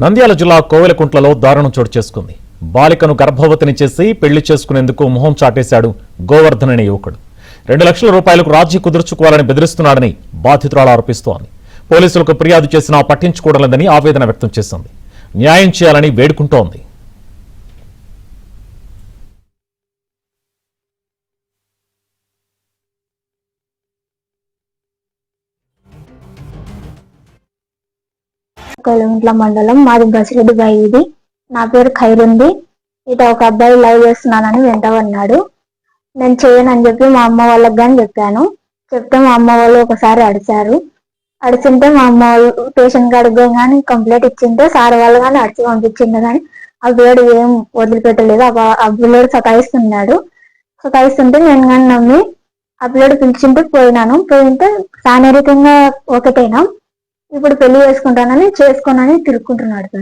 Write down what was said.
నంద్యాల జిల్లా కోవెలకుంట్లలో దారుణం చోటు చేసుకుంది. బాలికను గర్భవతిని చేసి పెళ్లి చేసుకునేందుకు మొహం చాటేశాడు గోవర్ధన్ అనే యువకుడు. 2 లక్షల రూపాయలకు రాజీ కుదుర్చుకోవాలని బెదిరిస్తున్నాడని బాధితురాలు ఆరోపిస్తోంది. పోలీసులకు ఫిర్యాదు చేసినా పట్టించుకోవడంలేదని ఆవేదన వ్యక్తం చేసింది. న్యాయం చేయాలని వేడుకుంటోంది. కోవెలకుంట్ల మండలం మాది బసిరెడ్డి బాయి. ఇది నా పేరు ఖైరుంది. ఇట ఒక అబ్బాయి లైవ్ చేస్తున్నానని వెంటబడినాడు. నేను చేయనని చెప్పి మా అమ్మ వాళ్ళకి కానీ చెప్తే మా అమ్మ వాళ్ళు ఒకసారి అడిచింటే మా అమ్మ వాళ్ళు స్టేషన్ కాడికి కానీ కంప్లైంట్ ఇచ్చింటే సార్ వాళ్ళు కానీ అడిచి పంపించింది. కానీ ఆ పిల్లడు ఏం వదిలిపెట్టలేదు. ఆ పిల్లడు సతాయిస్తుంటే నేను కానీ నమ్మి ఆ పిల్లడు పిలిచింటే పోయింటే శారీరకంగా ఒకటైనా ఇప్పుడు పెళ్లి చేసుకోనని తిరుక్కుంటున్నాడు సార్.